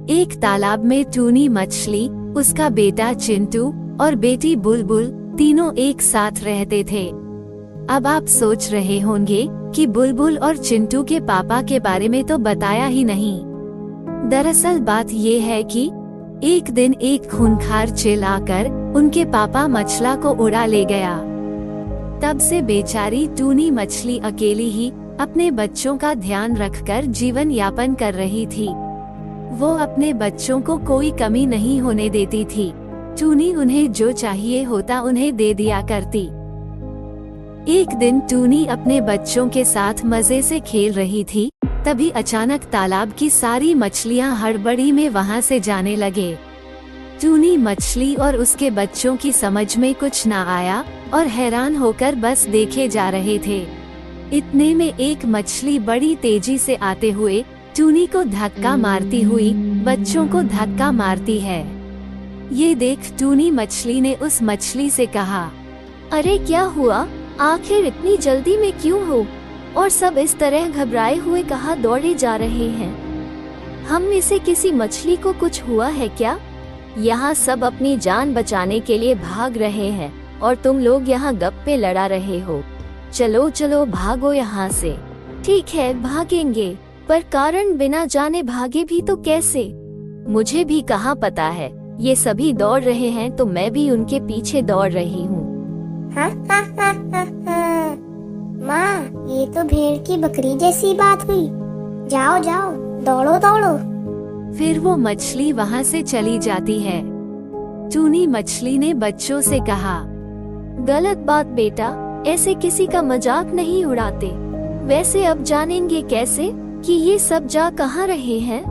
एक तालाब में टूनी मछली, उसका बेटा चिंटू और बेटी बुलबुल तीनों एक साथ रहते थे। अब आप सोच रहे होंगे कि बुलबुल और चिंटू के पापा के बारे में तो बताया ही नहीं। दरअसल बात ये है कि एक दिन एक खूंखार चील आकर उनके पापा मछला को उड़ा ले गया। तब से बेचारी टूनी मछली अकेली ही अपने बच्चों का ध्यान रखकर जीवन यापन कर रही थी। वो अपने बच्चों को कोई कमी नहीं होने देती थी। टूनी उन्हें जो चाहिए होता उन्हें दे दिया करती। एक दिन टूनी अपने बच्चों के साथ मजे से खेल रही थी, तभी अचानक तालाब की सारी मछलियां हड़बड़ी में वहां से जाने लगे। टूनी मछली और उसके बच्चों की समझ में कुछ ना आया और हैरान होकर बस देखे जा रहे थे। इतने में एक मछली बड़ी तेजी से आते हुए टूनी को धक्का मारती हुई बच्चों को धक्का मारती है। ये देख टूनी मछली ने उस मछली से कहा, अरे क्या हुआ, आखिर इतनी जल्दी में क्यों हो और सब इस तरह घबराए हुए कहाँ दौड़े जा रहे हैं? हम में से किसी मछली को कुछ हुआ है क्या? यहाँ सब अपनी जान बचाने के लिए भाग रहे हैं और तुम लोग यहाँ गप्पे लड़ा रहे हो। चलो चलो भागो यहाँ से। ठीक है भागेंगे, पर कारण बिना जाने भागे भी तो कैसे? मुझे भी कहाँ पता है, ये सभी दौड़ रहे हैं तो मैं भी उनके पीछे दौड़ रही हूँ। माँ, ये तो भेड़ की बकरी जैसी बात हुई। जाओ जाओ, दौड़ो दौड़ो। फिर वो मछली वहाँ से चली जाती है। टूनी मछली ने बच्चों से कहा, गलत बात बेटा, ऐसे किसी का मजाक नहीं उड़ाते। वैसे अब जानेंगे कैसे कि ये सब जा कहाँ रहे हैं?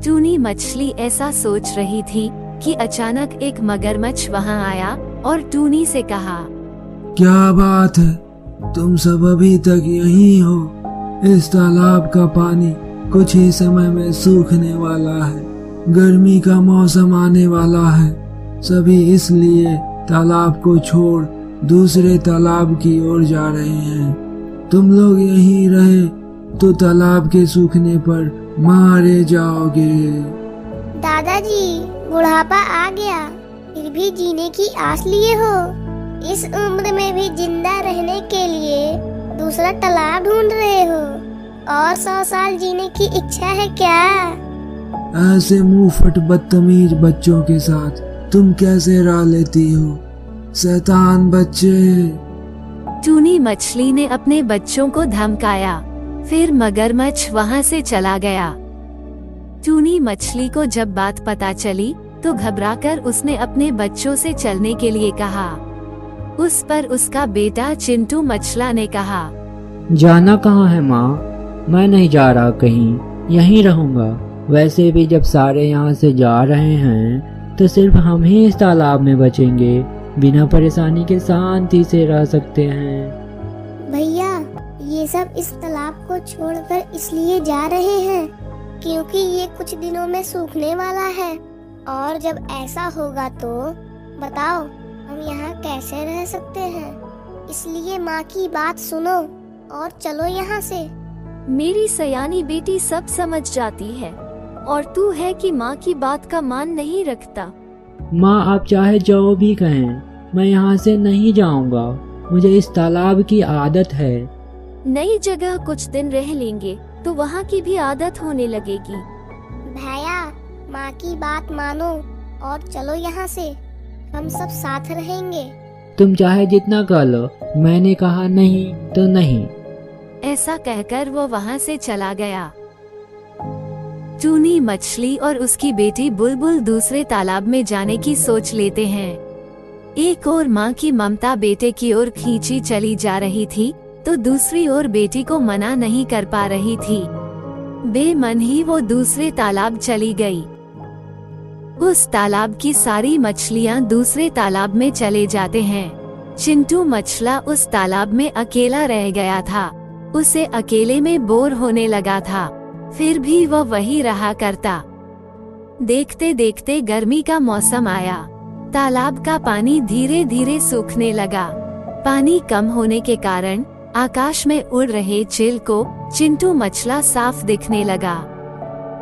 टूनी मछली ऐसा सोच रही थी कि अचानक एक मगरमच्छ वहाँ आया और टूनी से कहा, क्या बात है, तुम सब अभी तक यहीं हो? इस तालाब का पानी कुछ ही समय में सूखने वाला है। गर्मी का मौसम आने वाला है। सभी इसलिए तालाब को छोड़ दूसरे तालाब की ओर जा रहे हैं। तुम लोग यहीं रहे तो तालाब के सूखने पर मारे जाओगे। दादाजी, बुढ़ापा आ गया, फिर भी जीने की आस लिए हो। इस उम्र में भी जिंदा रहने के लिए दूसरा तालाब ढूंढ रहे हो और 100 साल जीने की इच्छा है क्या? ऐसे मुंहफट बदतमीज बच्चों के साथ तुम कैसे रह लेती हो, शैतान बच्चे। टूनी मछली ने अपने बच्चों को धमकाया। फिर मगरमच्छ वहाँ से चला गया। टूनी मछली को जब बात पता चली तो घबराकर उसने अपने बच्चों से चलने के लिए कहा। उस पर उसका बेटा चिंटू मछला ने कहा, जाना कहाँ है माँ? मैं नहीं जा रहा कहीं, यहीं रहूंगा। वैसे भी जब सारे यहाँ से जा रहे हैं तो सिर्फ हम ही इस तालाब में बचेंगे। बिना परेशानी के शांति से रह सकते हैं। भैया, ये सब इस तालाब को छोड़कर इसलिए जा रहे हैं क्योंकि ये कुछ दिनों में सूखने वाला है, और जब ऐसा होगा तो बताओ हम यहाँ कैसे रह सकते हैं। इसलिए माँ की बात सुनो और चलो यहाँ से। मेरी सयानी बेटी सब समझ जाती है, और तू है कि माँ की बात का मान नहीं रखता। माँ, आप चाहे जो भी कहें, मैं यहाँ से नहीं जाऊंगा। मुझे इस तालाब की आदत है। नई जगह कुछ दिन रह लेंगे तो वहाँ की भी आदत होने लगेगी। भैया, माँ की बात मानो और चलो यहाँ से, हम सब साथ रहेंगे। तुम चाहे जितना कह लो, मैंने कहा नहीं तो नहीं। ऐसा कहकर वो वहाँ से चला गया। टूनी मछली और उसकी बेटी बुलबुल दूसरे तालाब में जाने की सोच लेते हैं। एक ओर माँ की ममता बेटे की ओर खींची चली जा रही थी तो दूसरी ओर बेटी को मना नहीं कर पा रही थी। बेमन ही वो दूसरे तालाब चली गई। उस तालाब की सारी मछलियाँ दूसरे तालाब में चले जाते हैं। चिंटू मछला उस तालाब में अकेला रह गया था। उसे अकेले में बोर होने लगा था, फिर भी वह वही रहा करता। देखते देखते गर्मी का मौसम आया। तालाब का पानी धीरे धीरे सूखने लगा। पानी कम होने के कारण आकाश में उड़ रहे चिल को चिंटू मछला साफ दिखने लगा।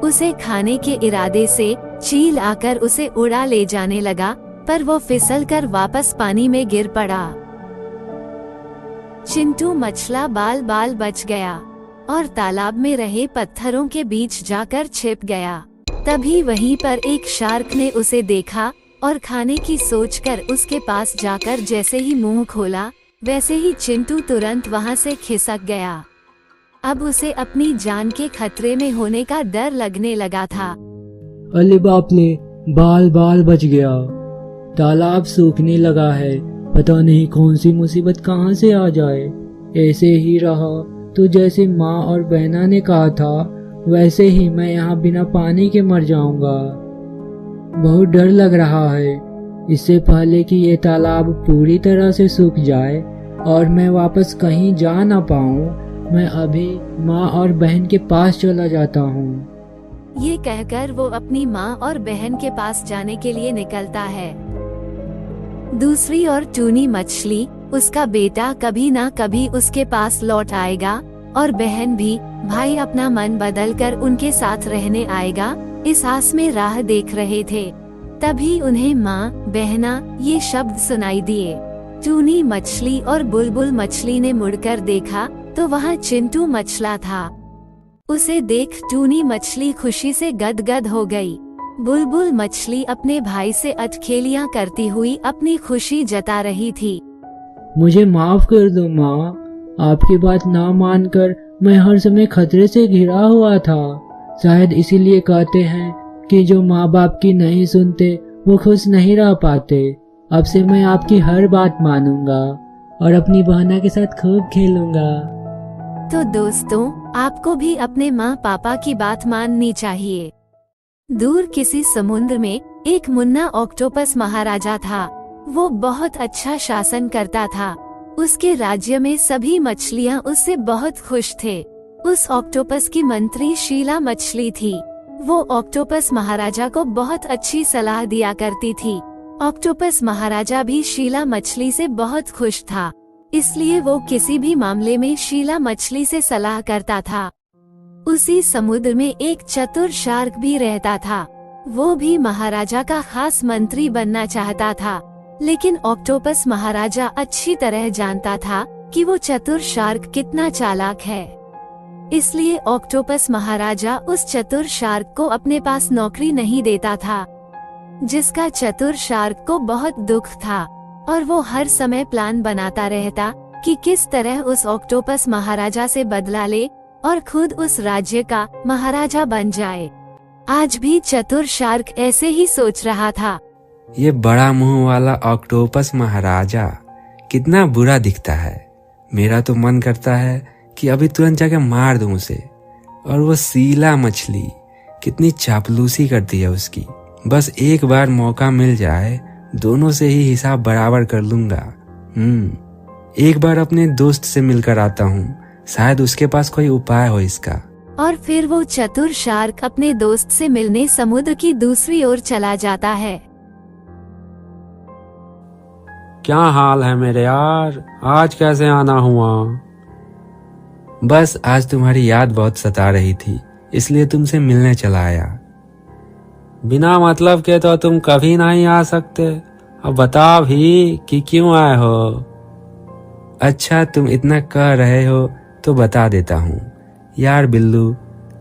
उसे खाने के इरादे से चील आकर उसे उड़ा ले जाने लगा, पर वो फिसलकर वापस पानी में गिर पड़ा। चिंटू मछला बाल बाल बच गया और तालाब में रहे पत्थरों के बीच जाकर छिप गया। तभी वहीं पर एक शार्क ने उसे देखा और खाने की सोचकर उसके पास जाकर जैसे ही मुंह खोला, वैसे ही चिंटू तुरंत वहां से खिसक गया। अब उसे अपनी जान के खतरे में होने का डर लगने लगा था। अरे बाप रे, बाल बाल बच गया। तालाब सूखने लगा है, पता नहीं कौन सी मुसीबत कहाँ से आ जाए। ऐसे ही रहा तो जैसे माँ और बहना ने कहा था, वैसे ही मैं यहाँ बिना पानी के मर जाऊंगा। बहुत डर लग रहा है। इससे पहले कि ये तालाब पूरी तरह से सूख जाए और मैं वापस कहीं जा ना पाऊं, मैं अभी माँ और बहन के पास चला जाता हूँ। ये कहकर वो अपनी माँ और बहन के पास जाने के लिए निकलता है। दूसरी ओर टूनी मछली, उसका बेटा कभी ना कभी उसके पास लौट आएगा और बहन भी, भाई अपना मन बदलकर उनके साथ रहने आएगा, इस आस में राह देख रहे थे। तभी उन्हें माँ, बहना ये शब्द सुनाई दिए। टूनी मछली और बुलबुल मछली ने मुड़कर देखा तो वहाँ चिंटू मछला था। उसे देख टूनी मछली खुशी से गदगद हो गई। बुलबुल मछली अपने भाई से अटखेलियां करती हुई अपनी खुशी जता रही थी। मुझे माफ कर दो माँ, आपकी बात ना मानकर मैं हर समय खतरे से घिरा हुआ था। शायद इसीलिए कहते हैं कि जो माँ बाप की नहीं सुनते वो खुश नहीं रह पाते। अब से मैं आपकी हर बात मानूंगा और अपनी बहना के साथ खूब खेलूंगा। तो दोस्तों, आपको भी अपने माँ पापा की बात माननी चाहिए। दूर किसी समुद्र में एक मुन्ना ऑक्टोपस महाराजा था। वो बहुत अच्छा शासन करता था। उसके राज्य में सभी मछलियाँ उससे बहुत खुश थे। उस ऑक्टोपस की मंत्री शीला मछली थी। वो ऑक्टोपस महाराजा को बहुत अच्छी सलाह दिया करती थी। ऑक्टोपस महाराजा भी शीला मछली से बहुत खुश था, इसलिए वो किसी भी मामले में शीला मछली से सलाह करता था। उसी समुद्र में एक चतुर शार्क भी रहता था। वो भी महाराजा का खास मंत्री बनना चाहता था, लेकिन ऑक्टोपस महाराजा अच्छी तरह जानता था कि वो चतुर शार्क कितना चालाक है। इसलिए ऑक्टोपस महाराजा उस चतुर शार्क को अपने पास नौकरी नहीं देता था, जिसका चतुर शार्क को बहुत दुख था और वो हर समय प्लान बनाता रहता कि किस तरह उस ऑक्टोपस महाराजा से बदला ले और खुद उस राज्य का महाराजा बन जाए। आज भी चतुर शार्क ऐसे ही सोच रहा था। ये बड़ा मुंह वाला ऑक्टोपस महाराजा कितना बुरा दिखता है। मेरा तो मन करता है कि अभी तुरंत जाके मार दूं उसे। और वो शीला मछली कितनी चापलूसी करती है उसकी। बस एक बार मौका मिल जाए, दोनों से ही हिसाब बराबर कर लूंगा। एक बार अपने दोस्त से मिलकर आता हूँ, शायद उसके पास कोई उपाय हो इसका। और फिर वो चतुर शार्क अपने दोस्त से मिलने समुद्र की दूसरी ओर चला जाता है। क्या हाल है मेरे यार, आज कैसे आना हुआ? बस आज तुम्हारी याद बहुत सता रही थी, इसलिए तुमसे मिलने चला आया। बिना मतलब के तो तुम कभी नहीं आ सकते। अब बता भी कि क्यों आए हो। अच्छा, तुम इतना कह रहे हो तो बता देता हूँ। यार बिल्लू,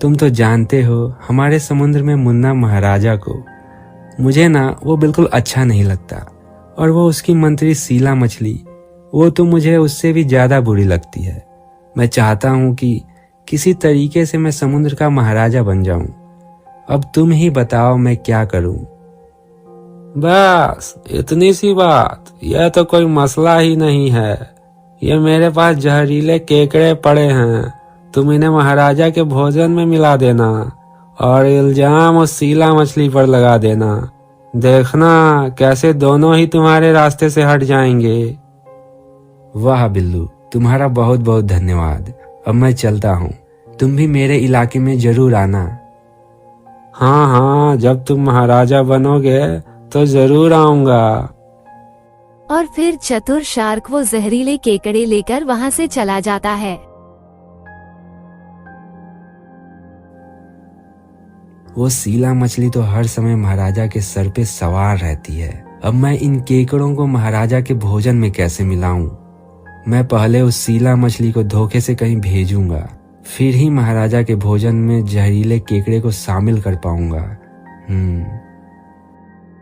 तुम तो जानते हो हमारे समुद्र में मुन्ना महाराजा को मुझे ना वो बिल्कुल अच्छा नहीं लगता। और वो उसकी मंत्री शीला मछली, वो तो मुझे उससे भी ज्यादा बुरी लगती है। मैं चाहता हूँ कि किसी तरीके से मैं समुद्र का महाराजा बन जाऊं। अब तुम ही बताओ मैं क्या करूं। बस इतनी सी बात, यह तो कोई मसला ही नहीं है। ये मेरे पास जहरीले केकड़े पड़े हैं, तुम इन्हें महाराजा के भोजन में मिला देना और इल्जाम उस शीला मछली पर लगा देना। देखना कैसे दोनों ही तुम्हारे रास्ते से हट जाएंगे। वाह बिल्लू, तुम्हारा बहुत बहुत धन्यवाद। अब मैं चलता हूँ, तुम भी मेरे इलाके में जरूर आना। हाँ हाँ, जब तुम महाराजा बनोगे तो जरूर आऊंगा। और फिर चतुर शार्क वो जहरीले केकड़े लेकर वहाँ से चला जाता है। वो शीला मछली तो हर समय महाराजा के सर पे सवार रहती है। अब मैं इन केकड़ों को महाराजा के भोजन में कैसे मिलाऊं? मैं पहले उस शीला मछली को धोखे से कहीं भेजूंगा, फिर ही महाराजा के भोजन में जहरीले केकड़े को शामिल कर पाऊंगा।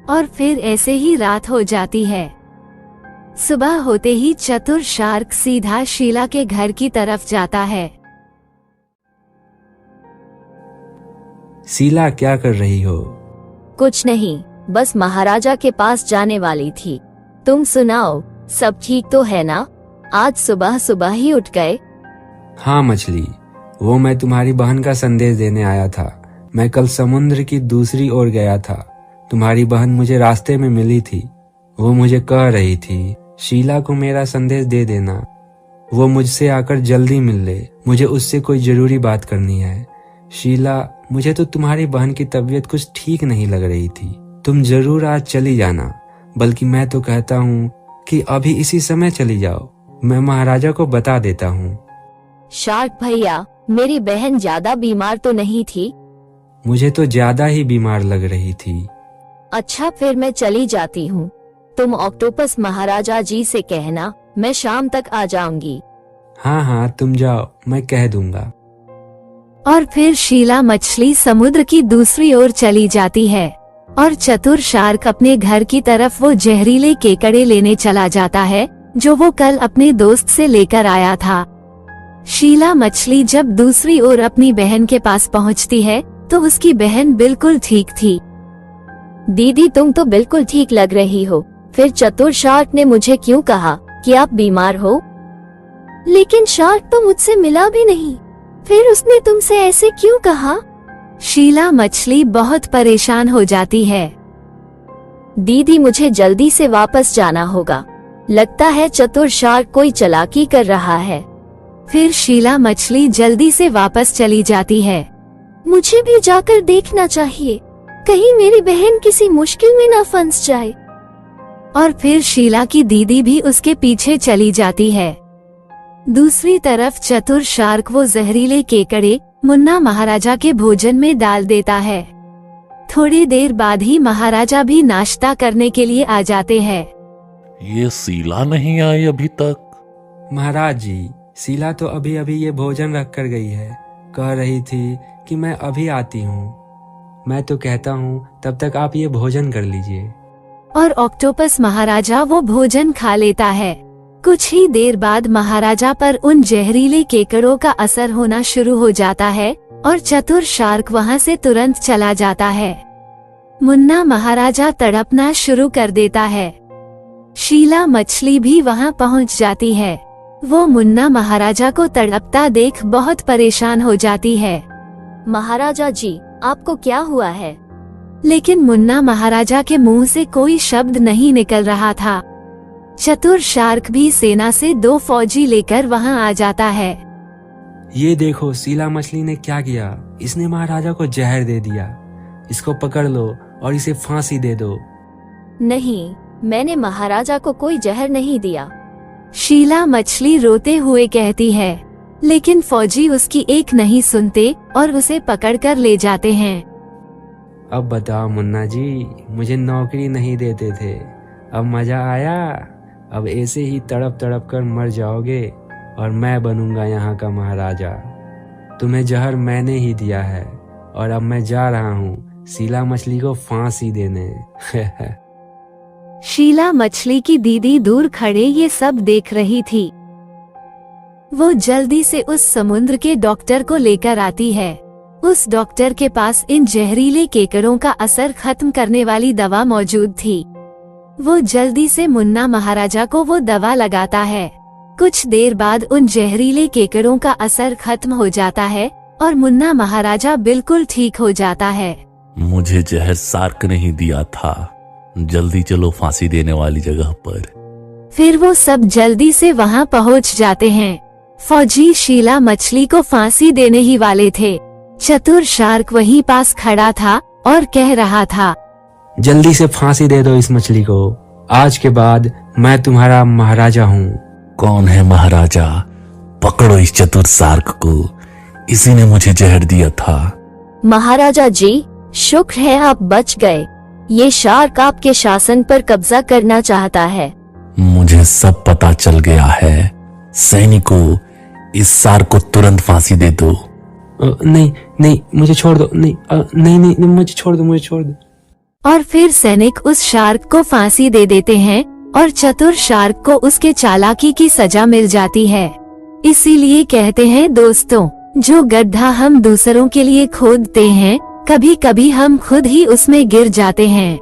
और फिर ऐसे ही रात हो जाती है। सुबह होते ही चतुर शार्क सीधा शीला के घर की तरफ जाता है। शीला, क्या कर रही हो? कुछ नहीं, बस महाराजा के पास जाने वाली थी। तुम सुनाओ, सब ठीक तो है ना? आज सुबह सुबह ही उठ गए? हाँ मछली, वो मैं तुम्हारी बहन का संदेश देने आया था। मैं कल समुद्र की दूसरी ओर गया था। तुम्हारी बहन मुझे रास्ते में मिली थी। वो मुझे कह रही थी शीला को मेरा संदेश दे देना, वो मुझसे आकर जल्दी मिल ले, मुझे उससे कोई जरूरी बात करनी है। शीला, मुझे तो तुम्हारी बहन की तबीयत कुछ ठीक नहीं लग रही थी। तुम जरूर आज चली जाना, बल्कि मैं तो कहता हूँ कि अभी इसी समय चली जाओ। मैं महाराजा को बता देता हूँ। शार्क भैया, मेरी बहन ज्यादा बीमार तो नहीं थी? मुझे तो ज्यादा ही बीमार लग रही थी। अच्छा, फिर मैं चली जाती हूँ। तुम ऑक्टोपस महाराजा जी से कहना मैं शाम तक आ जाऊंगी। हाँ हाँ, तुम जाओ, मैं कह दूंगा। और फिर शीला मछली समुद्र की दूसरी ओर चली जाती है और चतुर शार्क अपने घर की तरफ वो जहरीले केकड़े लेने चला जाता है जो वो कल अपने दोस्त से लेकर आया था। शीला मछली जब दूसरी ओर अपनी बहन के पास पहुंचती है तो उसकी बहन बिल्कुल ठीक थी। दीदी, तुम तो बिल्कुल ठीक लग रही हो। फिर चतुर शार्क ने मुझे क्यों कहा कि आप बीमार हो? लेकिन शार्क तो मुझसे मिला भी नहीं, फिर उसने तुमसे ऐसे क्यों कहा? शीला मछली बहुत परेशान हो जाती है। दीदी, मुझे जल्दी से वापस जाना होगा। लगता है चतुर शार्क कोई चालाकी कर रहा है। फिर शीला मछली जल्दी से वापस चली जाती है। मुझे भी जाकर देखना चाहिए, कहीं मेरी बहन किसी मुश्किल में न फंस जाए। और फिर शीला की दीदी भी उसके पीछे चली जाती है। दूसरी तरफ चतुर शार्क वो जहरीले केकड़े मुन्ना महाराजा के भोजन में डाल देता है। थोड़ी देर बाद ही महाराजा भी नाश्ता करने के लिए आ जाते हैं। ये शीला नहीं आई अभी तक? महाराज जी, शीला तो अभी अभी ये भोजन रख कर गई है। कह रही थी कि मैं अभी आती हूँ। मैं तो कहता हूँ तब तक आप ये भोजन कर लीजिए। और ऑक्टोपस महाराजा वो भोजन खा लेता है। कुछ ही देर बाद महाराजा पर उन जहरीले केकड़ों का असर होना शुरू हो जाता है और चतुर शार्क वहाँ से तुरंत चला जाता है। मुन्ना महाराजा तड़पना शुरू कर देता है। शीला मछली भी वहाँ पहुँच जाती है। वो मुन्ना महाराजा को तड़पता देख बहुत परेशान हो जाती है। महाराजा जी, आपको क्या हुआ है? लेकिन मुन्ना महाराजा के मुंह से कोई शब्द नहीं निकल रहा था। चतुर शार्क भी सेना से 2 फौजी लेकर वहां आ जाता है। ये देखो शीला मछली ने क्या किया, इसने महाराजा को जहर दे दिया। इसको पकड़ लो और इसे फांसी दे दो। नहीं, मैंने महाराजा को कोई जहर नहीं दिया। शीला मछली रोते हुए कहती है, लेकिन फौजी उसकी एक नहीं सुनते और उसे पकड़कर ले जाते हैं। अब बताओ मुन्ना जी, मुझे नौकरी नहीं देते थे, अब मजा आया? अब ऐसे ही तड़प तड़प कर मर जाओगे और मैं बनूंगा यहाँ का महाराजा। तुम्हें जहर मैंने ही दिया है और अब मैं जा रहा हूँ शीला मछली को फांसी देने। शीला मछली की दीदी दूर खड़े ये सब देख रही थी। वो जल्दी से उस समुद्र के डॉक्टर को लेकर आती है। उस डॉक्टर के पास इन जहरीले केकड़ों का असर खत्म करने वाली दवा मौजूद थी। वो जल्दी से मुन्ना महाराजा को वो दवा लगाता है। कुछ देर बाद उन जहरीले केकड़ों का असर खत्म हो जाता है और मुन्ना महाराजा बिल्कुल ठीक हो जाता है। मुझे जहर शार्क नहीं दिया था। जल्दी चलो फांसी देने वाली जगह पर। फिर वो सब जल्दी से वहाँ पहुँच जाते हैं। फौजी शीला मछली को फांसी देने ही वाले थे। चतुर शार्क वहीं पास खड़ा था और कह रहा था, जल्दी से फांसी दे दो इस मछली को। आज के बाद मैं तुम्हारा महाराजा हूँ। कौन है महाराजा? पकड़ो इस चतुर शार्क को, इसी ने मुझे जहर दिया था। महाराजा जी, शुक्र है आप बच गए। ये शार्क आपके शासन पर कब्जा करना चाहता है। मुझे सब पता चल गया है। सैनिकों, इस शार्क को तुरंत फांसी दे दो। नहीं नहीं, मुझे छोड़ दो। नहीं नहीं नहीं, मुझे छोड़ दो, मुझे छोड़ दो। और फिर सैनिक उस शार्क को फांसी दे देते हैं और चतुर शार्क को उसके चालाकी की सजा मिल जाती है। इसीलिए कहते हैं दोस्तों, जो गड्ढा हम दूसरों के लिए खोदते हैं, कभी कभी हम खुद ही उसमें गिर जाते हैं।